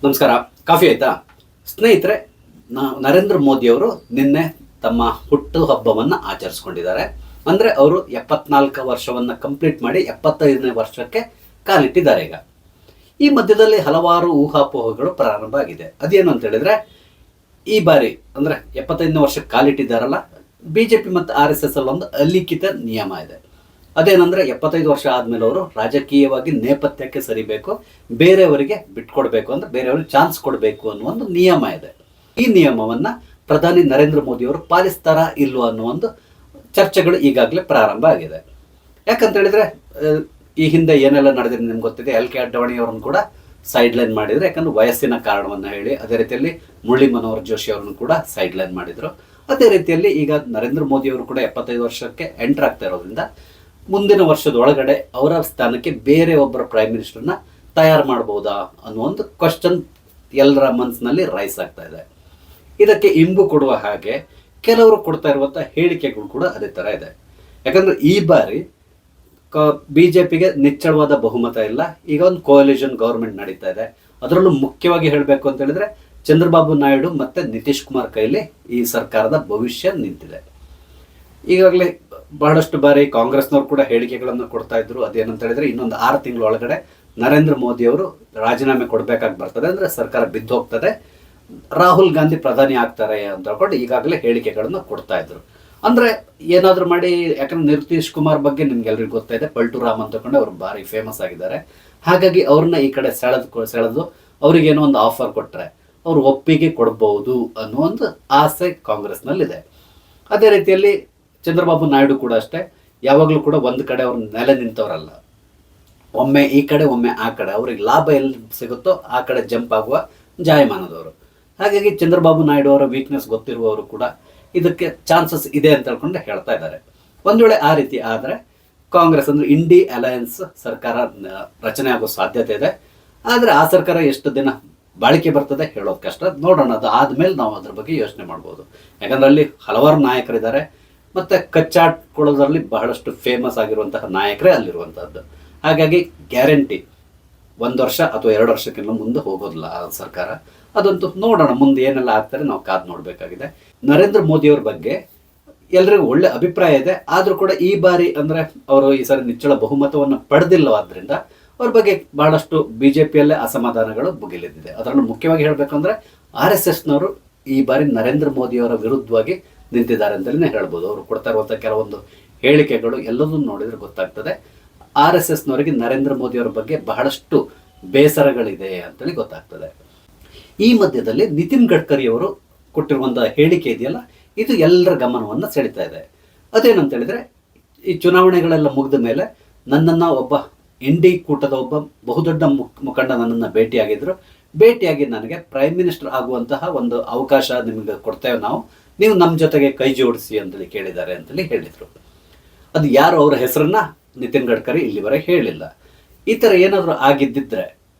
ನಮಸ್ಕಾರ. ಕಾಫಿ ಆಯ್ತಾ ಸ್ನೇಹಿತರೆ? ನರೇಂದ್ರ ಮೋದಿಯವರು ನಿನ್ನೆ ತಮ್ಮ ಹುಟ್ಟು ಹಬ್ಬವನ್ನು ಆಚರಿಸ್ಕೊಂಡಿದ್ದಾರೆ. ಅಂದರೆ ಅವರು 74 ವರ್ಷವನ್ನು ಕಂಪ್ಲೀಟ್ ಮಾಡಿ 75ನೇ ವರ್ಷಕ್ಕೆ ಕಾಲಿಟ್ಟಿದ್ದಾರೆ. ಈಗ ಈ ಮಧ್ಯದಲ್ಲಿ ಹಲವಾರು ಊಹಾಪೋಹಗಳು ಪ್ರಾರಂಭ ಆಗಿದೆ. ಅದೇನು ಅಂತ ಹೇಳಿದ್ರೆ, ಈ ಬಾರಿ ಅಂದರೆ 75ನೇ ವರ್ಷಕ್ಕೆ ಕಾಲಿಟ್ಟಿದ್ದಾರಲ್ಲ, BJP ಮತ್ತು RSS ಅಲ್ಲೊಂದು ಅಲಿಖಿತ ನಿಯಮ ಇದೆ. ಅದೇನಂದರೆ 75 ವರ್ಷ ಆದಮೇಲೆ ಅವರು ರಾಜಕೀಯವಾಗಿ ನೇಪಥ್ಯಕ್ಕೆ ಸರಿಬೇಕು, ಬೇರೆಯವರಿಗೆ ಬಿಟ್ಕೊಡ್ಬೇಕು, ಅಂದರೆ ಬೇರೆಯವ್ರಿಗೆ ಚಾನ್ಸ್ ಕೊಡಬೇಕು ಅನ್ನೋ ಒಂದು ನಿಯಮ ಇದೆ. ಈ ನಿಯಮವನ್ನು ಪ್ರಧಾನಿ ನರೇಂದ್ರ ಮೋದಿಯವರು ಪಾಲಿಸ್ತಾರಾ ಇಲ್ವೋ ಅನ್ನೋ ಒಂದು ಚರ್ಚೆಗಳು ಈಗಾಗಲೇ ಪ್ರಾರಂಭ ಆಗಿದೆ. ಯಾಕಂತ ಹೇಳಿದ್ರೆ, ಈ ಹಿಂದೆ ಏನೆಲ್ಲ ನಡೆದಿದೆ ನಿಮ್ಗೆ ಗೊತ್ತಿದೆ. LK ಅಡ್ವಾಣಿ ಅವರನ್ನು ಕೂಡ ಸೈಡ್ ಲೈನ್ ಮಾಡಿದ್ರು, ಯಾಕಂದ್ರೆ ವಯಸ್ಸಿನ ಕಾರಣವನ್ನು ಹೇಳಿ. ಅದೇ ರೀತಿಯಲ್ಲಿ ಮುರಳಿ ಮನೋಹರ್ ಜೋಶಿ ಅವರನ್ನು ಕೂಡ ಸೈಡ್ ಲೈನ್ ಮಾಡಿದ್ರು. ಅದೇ ರೀತಿಯಲ್ಲಿ ಈಗ ನರೇಂದ್ರ ಮೋದಿಯವರು ಕೂಡ 75 ವರ್ಷಕ್ಕೆ ಎಂಟರ್ ಆಗ್ತಾ ಇರೋದ್ರಿಂದ ಮುಂದಿನ ವರ್ಷದೊಳಗಡೆ ಅವರ ಸ್ಥಾನಕ್ಕೆ ಬೇರೆ ಒಬ್ಬರ ಪ್ರೈಮ್ ಮಿನಿಸ್ಟರ್ನ ತಯಾರು ಮಾಡ್ಬೋದಾ ಅನ್ನೋ ಒಂದು ಕ್ವಶನ್ ಎಲ್ಲರ ಮನಸ್ಸಿನಲ್ಲಿ ರೈಸ್ ಆಗ್ತಾ ಇದೆ. ಇದಕ್ಕೆ ಇಂಬು ಕೊಡುವ ಹಾಗೆ ಕೆಲವರು ಕೊಡ್ತಾ ಇರುವಂಥ ಹೇಳಿಕೆಗಳು ಕೂಡ ಅದೇ ಥರ ಇದೆ. ಯಾಕಂದರೆ ಈ ಬಾರಿ BJPಗೆ ನಿಚ್ಚಳವಾದ ಬಹುಮತ ಇಲ್ಲ. ಈಗ ಒಂದು ಕೋalition ಗೌರ್ಮೆಂಟ್ ನಡೀತಾ ಇದೆ. ಅದರಲ್ಲೂ ಮುಖ್ಯವಾಗಿ ಹೇಳಬೇಕು ಅಂತ ಹೇಳಿದ್ರೆ, ಚಂದ್ರಬಾಬು ನಾಯ್ಡು ಮತ್ತು ನಿತೀಶ್ ಕುಮಾರ್ ಕೈಲಿ ಈ ಸರ್ಕಾರದ ಭವಿಷ್ಯ ನಿಂತಿದೆ. ಈಗಾಗಲೇ ಬಹಳಷ್ಟು ಬಾರಿ ಕಾಂಗ್ರೆಸ್ನವರು ಕೂಡ ಹೇಳಿಕೆಗಳನ್ನು ಕೊಡ್ತಾ ಇದ್ರು. ಅದೇನಂತ ಹೇಳಿದ್ರೆ, ಇನ್ನೊಂದು 6 ತಿಂಗಳ ಒಳಗಡೆ ನರೇಂದ್ರ ಮೋದಿಯವರು ರಾಜೀನಾಮೆ ಕೊಡಬೇಕಾಗಿ ಬರ್ತದೆ, ಅಂದರೆ ಸರ್ಕಾರ ಬಿದ್ದು ಹೋಗ್ತದೆ, ರಾಹುಲ್ ಗಾಂಧಿ ಪ್ರಧಾನಿ ಆಗ್ತಾರೆ ಅಂತ ಹೇಳ್ಕೊಂಡು ಈಗಾಗಲೇ ಹೇಳಿಕೆಗಳನ್ನು ಕೊಡ್ತಾ ಇದ್ರು. ಅಂದರೆ ಏನಾದರೂ ಮಾಡಿ, ಯಾಕಂದ್ರೆ ನಿತೀಶ್ ಕುಮಾರ್ ಬಗ್ಗೆ ನಿಮ್ಗೆಲ್ರಿಗೂ ಗೊತ್ತಾ ಇದೆ, ಪಲ್ಟು ರಾಮ್ ಅಂತಕೊಂಡು ಅವರು ಭಾರಿ ಫೇಮಸ್ ಆಗಿದ್ದಾರೆ. ಹಾಗಾಗಿ ಅವ್ರನ್ನ ಈ ಕಡೆ ಸೆಳೆದು ಅವ್ರಿಗೇನೋ ಒಂದು ಆಫರ್ ಕೊಟ್ಟರೆ ಅವರು ಒಪ್ಪಿಗೆ ಕೊಡ್ಬೋದು ಅನ್ನೋ ಒಂದು ಆಸೆ ಕಾಂಗ್ರೆಸ್ನಲ್ಲಿದೆ. ಅದೇ ರೀತಿಯಲ್ಲಿ ಚಂದ್ರಬಾಬು ನಾಯ್ಡು ಕೂಡ ಅಷ್ಟೇ, ಯಾವಾಗಲೂ ಕೂಡ ಒಂದು ಕಡೆ ಅವ್ರ ನೆಲೆ ನಿಂತವರಲ್ಲ. ಒಮ್ಮೆ ಈ ಕಡೆ ಒಮ್ಮೆ ಆ ಕಡೆ, ಅವ್ರಿಗೆ ಲಾಭ ಎಲ್ಲಿ ಸಿಗುತ್ತೋ ಆ ಕಡೆ ಜಂಪ್ ಆಗುವ ಜಾಯಮಾನದವರು. ಹಾಗಾಗಿ ಚಂದ್ರಬಾಬು ನಾಯ್ಡು ಅವರ ವೀಕ್ನೆಸ್ ಗೊತ್ತಿರುವವರು ಕೂಡ ಇದಕ್ಕೆ ಚಾನ್ಸಸ್ ಇದೆ ಅಂತ ಹೇಳ್ಕೊಂಡು ಹೇಳ್ತಾ ಇದ್ದಾರೆ. ಒಂದು ವೇಳೆ ಆ ರೀತಿ ಆದರೆ ಕಾಂಗ್ರೆಸ್ ಅಂದರೆ ಇಂಡಿ ಅಲಯನ್ಸ್ ಸರ್ಕಾರ ರಚನೆ ಆಗೋ ಸಾಧ್ಯತೆ ಇದೆ. ಆದರೆ ಆ ಸರ್ಕಾರ ಎಷ್ಟು ದಿನ ಬಾಳಿಕೆ ಬರ್ತದೆ ಹೇಳೋದು ಕಷ್ಟ. ನೋಡೋಣ, ಅದು ಆದಮೇಲೆ ನಾವು ಅದ್ರ ಬಗ್ಗೆ ಯೋಚನೆ ಮಾಡ್ಬೋದು. ಯಾಕಂದ್ರೆ ಅಲ್ಲಿ ಹಲವಾರು ನಾಯಕರಿದ್ದಾರೆ, ಮತ್ತು ಕಚ್ಚಾಟ್ಕೊಳ್ಳೋದ್ರಲ್ಲಿ ಬಹಳಷ್ಟು ಫೇಮಸ್ ಆಗಿರುವಂತಹ ನಾಯಕರೇ ಅಲ್ಲಿರುವಂಥದ್ದು. ಹಾಗಾಗಿ ಗ್ಯಾರಂಟಿ 1 ವರ್ಷ ಅಥವಾ 2 ವರ್ಷಕ್ಕಿಂತ ಮುಂದೆ ಹೋಗೋದಿಲ್ಲ ಆ ಸರ್ಕಾರ. ಅದಂತೂ ನೋಡೋಣ, ಮುಂದೆ ಏನೆಲ್ಲ ಆಗ್ತಾರೆ ನಾವು ಕಾದು ನೋಡಬೇಕಾಗಿದೆ. ನರೇಂದ್ರ ಮೋದಿಯವ್ರ ಬಗ್ಗೆ ಎಲ್ರಿಗೂ ಒಳ್ಳೆ ಅಭಿಪ್ರಾಯ ಇದೆ. ಆದರೂ ಕೂಡ ಈ ಬಾರಿ ಅಂದರೆ ಅವರು ಈ ಸಾರಿ ನಿಚ್ಚಳ ಬಹುಮತವನ್ನು ಪಡೆದಿಲ್ಲವಾದ್ರಿಂದ ಅವ್ರ ಬಗ್ಗೆ ಬಹಳಷ್ಟು BJPಯಲ್ಲೇ ಅಸಮಾಧಾನಗಳು ಭುಗಿಲೆದ್ದಿದೆ. ಅದರಲ್ಲೂ ಮುಖ್ಯವಾಗಿ ಹೇಳಬೇಕಂದ್ರೆ RSSನವರು ಈ ಬಾರಿ ನರೇಂದ್ರ ಮೋದಿಯವರ ವಿರುದ್ಧವಾಗಿ ನಿಂತಿದ್ದಾರೆ ಅಂತಲೇ ಹೇಳ್ಬೋದು. ಅವರು ಕೊಡ್ತಾ ಇರುವಂಥ ಕೆಲವೊಂದು ಹೇಳಿಕೆಗಳು ಎಲ್ಲದನ್ನು ನೋಡಿದರೆ ಗೊತ್ತಾಗ್ತದೆ, RSSನವರಿಗೆ ನರೇಂದ್ರ ಮೋದಿಯವರ ಬಗ್ಗೆ ಬಹಳಷ್ಟು ಬೇಸರಗಳಿದೆ ಅಂತೇಳಿ ಗೊತ್ತಾಗ್ತದೆ. ಈ ಮಧ್ಯದಲ್ಲಿ ನಿತಿನ್ ಗಡ್ಕರಿ ಅವರು ಕೊಟ್ಟಿರುವಂಥ ಹೇಳಿಕೆ ಇದೆಯಲ್ಲ, ಇದು ಎಲ್ಲರ ಗಮನವನ್ನು ಸೆಳೀತಾ ಇದೆ. ಅದೇನಂತ ಹೇಳಿದರೆ, ಈ ಚುನಾವಣೆಗಳೆಲ್ಲ ಮುಗಿದ ಮೇಲೆ ನನ್ನನ್ನು ಒಬ್ಬ ಇಂಡಿ ಕೂಟದ ಒಬ್ಬ ಬಹುದೊಡ್ಡ ಮುಖಂಡ ನನ್ನನ್ನು ಭೇಟಿಯಾಗಿ ನನಗೆ ಪ್ರೈಮ್ ಮಿನಿಸ್ಟರ್ ಆಗುವಂತಹ ಒಂದು ಅವಕಾಶ ನಿಮಗೆ ಕೊಡ್ತೇವೆ ನೀವು ನಮ್ಮ ಜೊತೆಗೆ ಕೈ ಜೋಡಿಸಿ ಅಂತೇಳಿ ಕೇಳಿದ್ದಾರೆ ಅಂತೇಳಿ ಹೇಳಿದರು. ಅದು ಯಾರು ಅವರ ಹೆಸರನ್ನ ನಿತಿನ್ ಗಡ್ಕರಿ ಇಲ್ಲಿವರೆಗೆ ಹೇಳಿಲ್ಲ. ಈ ಥರ ಏನಾದರೂ ಆಗಿದ್ದಿದ್ರೆ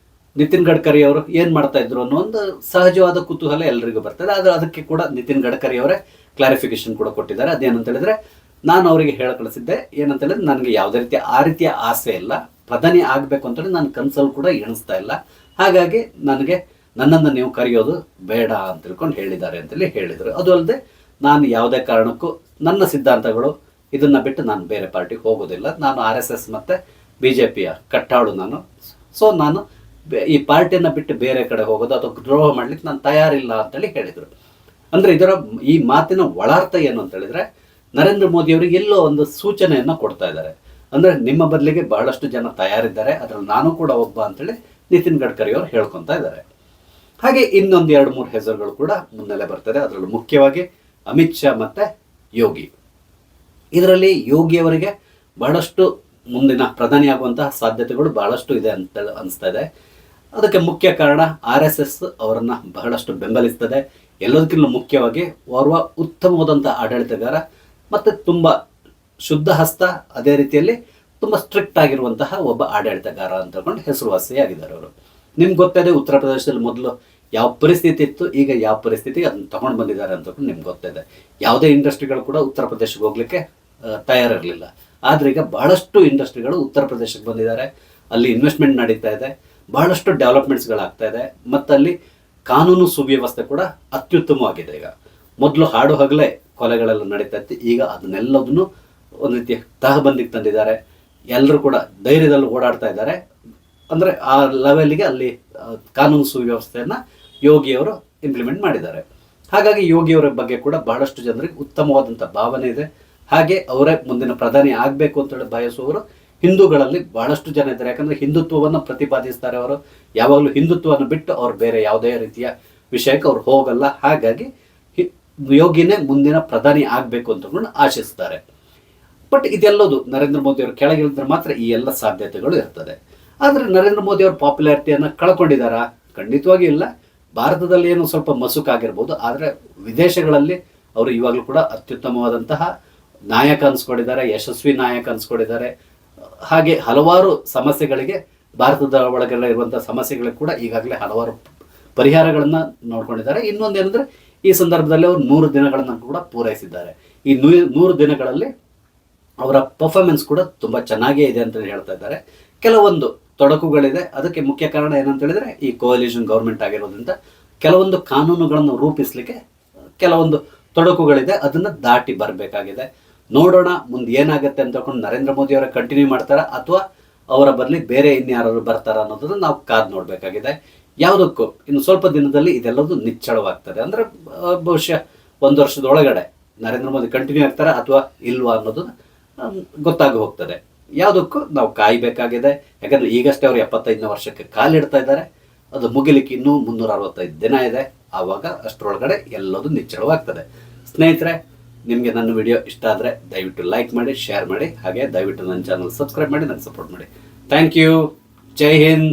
ನಿತಿನ್ ಗಡ್ಕರಿ ಅವರು ಏನು ಮಾಡ್ತಾ ಇದ್ರು ಅನ್ನೋ ಒಂದು ಸಹಜವಾದ ಕುತೂಹಲ ಎಲ್ಲರಿಗೂ ಬರ್ತದೆ. ಆದರೆ ಅದಕ್ಕೆ ಕೂಡ ನಿತಿನ್ ಗಡ್ಕರಿ ಅವರೇ ಕ್ಲಾರಿಫಿಕೇಶನ್ ಕೂಡ ಕೊಟ್ಟಿದ್ದಾರೆ. ಅದೇನಂತ ಹೇಳಿದ್ರೆ, ನಾನು ಅವರಿಗೆ ಹೇಳ ಕಳಿಸಿದ್ದೆ ಏನಂತ ಹೇಳಿದ್ರೆ, ನನಗೆ ಯಾವುದೇ ರೀತಿಯ ಆಸೆ ಇಲ್ಲ, ಪ್ರಧಾನಿ ಆಗಬೇಕು ಅಂತೇಳಿ ನಾನು ಕನಸಲ್ಲಿ ಕೂಡ ಎಣಿಸ್ತಾ ಇಲ್ಲ. ಹಾಗಾಗಿ ನನ್ನನ್ನು ನೀವು ಕರೆಯೋದು ಬೇಡ ಅಂತ ತಿಳ್ಕೊಂಡು ಹೇಳಿದ್ದಾರೆ ಅಂತೇಳಿ ಹೇಳಿದರು. ಅದು ಅಲ್ಲದೆ, ನಾನು ಯಾವುದೇ ಕಾರಣಕ್ಕೂ ನನ್ನ ಸಿದ್ಧಾಂತಗಳು ಇದನ್ನು ಬಿಟ್ಟು ನಾನು ಬೇರೆ ಪಾರ್ಟಿಗೆ ಹೋಗೋದಿಲ್ಲ, ನಾನು RSS ಮತ್ತು BJPಯ ಕಟ್ಟಾಳು ನಾನು. ಸೊ ನಾನು ಈ ಪಾರ್ಟಿಯನ್ನು ಬಿಟ್ಟು ಬೇರೆ ಕಡೆ ಹೋಗೋದು ಅಥವಾ ದ್ರೋಹ ಮಾಡಲಿಕ್ಕೆ ನಾನು ತಯಾರಿಲ್ಲ ಅಂತೇಳಿ ಹೇಳಿದರು. ಅಂದರೆ ಈ ಮಾತಿನ ಒಳಾರ್ಥ ಏನು ಅಂತ ಹೇಳಿದರೆ, ನರೇಂದ್ರ ಮೋದಿಯವರಿಗೆ ಎಲ್ಲೋ ಒಂದು ಸೂಚನೆಯನ್ನು ಕೊಡ್ತಾ ಇದ್ದಾರೆ. ಅಂದರೆ ನಿಮ್ಮ ಬದಲಿಗೆ ಬಹಳಷ್ಟು ಜನ ತಯಾರಿದ್ದಾರೆ, ಅದರಲ್ಲಿ ನಾನು ಕೂಡ ಒಬ್ಬ ಅಂತೇಳಿ ನಿತಿನ್ ಗಡ್ಕರಿ ಅವರು ಹೇಳ್ಕೊತಾ ಇದ್ದಾರೆ. ಹಾಗೆ ಇನ್ನೊಂದು 2-3 ಹೆಸರುಗಳು ಕೂಡ ಮುನ್ನೆಲೆ ಬರ್ತದೆ. ಅದರಲ್ಲೂ ಮುಖ್ಯವಾಗಿ ಅಮಿತ್ ಶಾ ಮತ್ತು ಯೋಗಿ. ಇದರಲ್ಲಿ ಯೋಗಿಯವರಿಗೆ ಬಹಳಷ್ಟು ಮುಂದಿನ ಪ್ರಧಾನಿ ಆಗುವಂತಹ ಸಾಧ್ಯತೆಗಳು ಬಹಳಷ್ಟು ಇದೆ ಅಂತ ಅನಿಸ್ತಾ ಇದೆ. ಅದಕ್ಕೆ ಮುಖ್ಯ ಕಾರಣ RSS ಅವರನ್ನು ಬಹಳಷ್ಟು ಬೆಂಬಲಿಸ್ತದೆ. ಎಲ್ಲದಕ್ಕಿಂತ ಮುಖ್ಯವಾಗಿ ಓರ್ವ ಉತ್ತಮವಾದಂಥ ಆಡಳಿತಗಾರ ಮತ್ತು ತುಂಬ ಶುದ್ಧ ಹಸ್ತ, ಅದೇ ರೀತಿಯಲ್ಲಿ ತುಂಬ ಸ್ಟ್ರಿಕ್ಟ್ ಆಗಿರುವಂತಹ ಒಬ್ಬ ಆಡಳಿತಗಾರ ಅಂತ ಹೇಳ್ಕೊಂಡು ಹೆಸರುವಾಸಿಯಾಗಿದ್ದಾರೆ ಅವರು. ನಿಮ್ಗೆ ಗೊತ್ತಿದೆ, ಉತ್ತರ ಪ್ರದೇಶದಲ್ಲಿ ಮೊದಲು ಯಾವ ಪರಿಸ್ಥಿತಿ ಇತ್ತು, ಈಗ ಯಾವ ಪರಿಸ್ಥಿತಿಗೆ ಅದನ್ನು ತಗೊಂಡು ಬಂದಿದ್ದಾರೆ ಅಂತ ನಿಮ್ಗೆ ಗೊತ್ತಿದೆ. ಯಾವುದೇ ಇಂಡಸ್ಟ್ರಿಗಳು ಕೂಡ ಉತ್ತರ ಪ್ರದೇಶಕ್ಕೆ ಹೋಗಲಿಕ್ಕೆ ತಯಾರಿರಲಿಲ್ಲ. ಆದರೆ ಈಗ ಬಹಳಷ್ಟು ಇಂಡಸ್ಟ್ರಿಗಳು ಉತ್ತರ ಪ್ರದೇಶಕ್ಕೆ ಬಂದಿದ್ದಾರೆ, ಅಲ್ಲಿ ಇನ್ವೆಸ್ಟ್ಮೆಂಟ್ ನಡೀತಾ ಇದೆ. ಬಹಳಷ್ಟು ಡೆವಲಪ್ಮೆಂಟ್ಸ್ಗಳಾಗ್ತಾ ಇದೆ ಮತ್ತು ಅಲ್ಲಿ ಕಾನೂನು ಸುವ್ಯವಸ್ಥೆ ಕೂಡ ಅತ್ಯುತ್ತಮವಾಗಿದೆ. ಈಗ ಮೊದಲು ಹಾಡು ಹಗಲೇ ಕೊಲೆಗಳೆಲ್ಲ ನಡೀತಾ ಇತ್ತು, ಈಗ ಅದನ್ನೆಲ್ಲದನ್ನು ಒಂದು ರೀತಿಯ ತಹಬಂದಿಗೆ ತಂದಿದ್ದಾರೆ. ಎಲ್ಲರೂ ಕೂಡ ಧೈರ್ಯದಲ್ಲಿ ಓಡಾಡ್ತಾ ಇದ್ದಾರೆ. ಅಂದರೆ ಆ ಲೆವೆಲ್ಗೆ ಅಲ್ಲಿ ಕಾನೂನು ಸುವ್ಯವಸ್ಥೆಯನ್ನು ಯೋಗಿಯವರು ಇಂಪ್ಲಿಮೆಂಟ್ ಮಾಡಿದ್ದಾರೆ. ಹಾಗಾಗಿ ಯೋಗಿಯವರ ಬಗ್ಗೆ ಕೂಡ ಬಹಳಷ್ಟು ಜನರಿಗೆ ಉತ್ತಮವಾದಂಥ ಭಾವನೆ ಇದೆ. ಹಾಗೆ ಅವರೇ ಮುಂದಿನ ಪ್ರಧಾನಿ ಆಗಬೇಕು ಅಂತೇಳಿ ಬಯಸುವವರು ಹಿಂದೂಗಳಲ್ಲಿ ಬಹಳಷ್ಟು ಜನ ಇದ್ದಾರೆ. ಯಾಕಂದರೆ ಹಿಂದುತ್ವವನ್ನು ಪ್ರತಿಪಾದಿಸ್ತಾರೆ ಅವರು. ಯಾವಾಗಲೂ ಹಿಂದುತ್ವವನ್ನು ಬಿಟ್ಟು ಅವ್ರು ಬೇರೆ ಯಾವುದೇ ರೀತಿಯ ವಿಷಯಕ್ಕೆ ಅವ್ರು ಹೋಗಲ್ಲ. ಹಾಗಾಗಿ ಯೋಗಿನೇ ಮುಂದಿನ ಪ್ರಧಾನಿ ಆಗಬೇಕು ಅಂತಕೊಂಡು ಆಶಿಸ್ತಾರೆ. ಬಟ್ ಇದೆಲ್ಲದು ನರೇಂದ್ರ ಮೋದಿ ಅವರು ಕೆಳಗಿಳಿದ್ರೆ ಮಾತ್ರ ಈ ಎಲ್ಲ ಸಾಧ್ಯತೆಗಳು ಇರ್ತದೆ. ಆದರೆ ನರೇಂದ್ರ ಮೋದಿ ಅವ್ರ ಪಾಪ್ಯುಲಾರಿಟಿಯನ್ನು ಕಳ್ಕೊಂಡಿದ್ದಾರಾ? ಖಂಡಿತವಾಗಿ ಇಲ್ಲ. ಭಾರತದಲ್ಲಿ ಏನು ಸ್ವಲ್ಪ ಮಸುಕಾಗಿರ್ಬೋದು, ಆದರೆ ವಿದೇಶಗಳಲ್ಲಿ ಅವರು ಇವಾಗಲೂ ಕೂಡ ಅತ್ಯುತ್ತಮವಾದಂತಹ ನಾಯಕ ಅನ್ಸ್ಕೊಂಡಿದ್ದಾರೆ, ಯಶಸ್ವಿ ನಾಯಕ ಅನ್ಸ್ಕೊಂಡಿದ್ದಾರೆ. ಹಾಗೆ ಹಲವಾರು ಸಮಸ್ಯೆಗಳಿಗೆ, ಭಾರತದ ಒಳಗಡೆ ಇರುವಂಥ ಸಮಸ್ಯೆಗಳಿಗೆ ಕೂಡ ಈಗಾಗಲೇ ಹಲವಾರು ಪರಿಹಾರಗಳನ್ನು ನೋಡ್ಕೊಂಡಿದ್ದಾರೆ. ಇನ್ನೊಂದೇನೆಂದರೆ ಈ ಸಂದರ್ಭದಲ್ಲಿ ಅವರು 100 ದಿನಗಳನ್ನು ಕೂಡ ಪೂರೈಸಿದ್ದಾರೆ. ಈ 100 ದಿನಗಳಲ್ಲಿ ಅವರ ಪರ್ಫಾರ್ಮೆನ್ಸ್ ಕೂಡ ತುಂಬ ಚೆನ್ನಾಗೇ ಇದೆ ಅಂತ ಹೇಳ್ತಾ ಇದ್ದಾರೆ. ಕೆಲವೊಂದು ತೊಡಕುಗಳಿದೆ. ಅದಕ್ಕೆ ಮುಖ್ಯ ಕಾರಣ ಏನಂತ ಹೇಳಿದರೆ ಈ ಕೋalition ಗೌರ್ಮೆಂಟ್ ಆಗಿರೋದ್ರಿಂದ ಕೆಲವೊಂದು ಕಾನೂನುಗಳನ್ನು ರೂಪಿಸಲಿಕ್ಕೆ ಕೆಲವೊಂದು ತೊಡಕುಗಳಿದೆ. ಅದನ್ನು ದಾಟಿ ಬರಬೇಕಾಗಿದೆ. ನೋಡೋಣ ಮುಂದೆ ಏನಾಗುತ್ತೆ ಅಂತ ಹೇಳ್ಕೊಂಡು ನರೇಂದ್ರ ಮೋದಿ ಅವರ ಕಂಟಿನ್ಯೂ ಮಾಡ್ತಾರಾ ಅಥವಾ ಅವರ ಬದಲಿ ಬೇರೆ ಇನ್ಯಾರು ಬರ್ತಾರ ಅನ್ನೋದನ್ನು ನಾವು ಕಾದು ನೋಡಬೇಕಾಗಿದೆ. ಯಾವುದಕ್ಕೂ ಇನ್ನು ಸ್ವಲ್ಪ ದಿನದಲ್ಲಿ ಇದೆಲ್ಲದು ನಿಚ್ಚಳವಾಗ್ತದೆ. ಅಂದರೆ ಬಹುಶಃ 1 ವರ್ಷದ ಒಳಗಡೆ ನರೇಂದ್ರ ಮೋದಿ ಕಂಟಿನ್ಯೂ ಆಗ್ತಾರಾ ಅಥವಾ ಇಲ್ವಾ ಅನ್ನೋದು ಗೊತ್ತಾಗಿ ಹೋಗ್ತದೆ. ಯಾವುದಕ್ಕೂ ನಾವು ಕಾಯಬೇಕಾಗಿದೆ. ಯಾಕಂದರೆ ಈಗಷ್ಟೇ ಅವರು 75ನೇ ವರ್ಷಕ್ಕೆ ಕಾಲಿಡ್ತಾ ಇದ್ದಾರೆ. ಅದು ಮುಗಿಲಿಕ್ಕೆ ಇನ್ನೂ 365 ದಿನ ಇದೆ. ಆವಾಗ ಅಷ್ಟರೊಳಗಡೆ ಎಲ್ಲದೂ ನಿಚ್ಚಳವಾಗ್ತದೆ. ಸ್ನೇಹಿತರೆ, ನಿಮಗೆ ನನ್ನ ವಿಡಿಯೋ ಇಷ್ಟ ಆದರೆ ದಯವಿಟ್ಟು ಲೈಕ್ ಮಾಡಿ, ಶೇರ್ ಮಾಡಿ, ಹಾಗೆ ದಯವಿಟ್ಟು ನನ್ನ ಚಾನಲ್ ಸಬ್ಸ್ಕ್ರೈಬ್ ಮಾಡಿ, ನನಗೆ ಸಪೋರ್ಟ್ ಮಾಡಿ. Thank you. ಜೈ ಹಿಂದ್.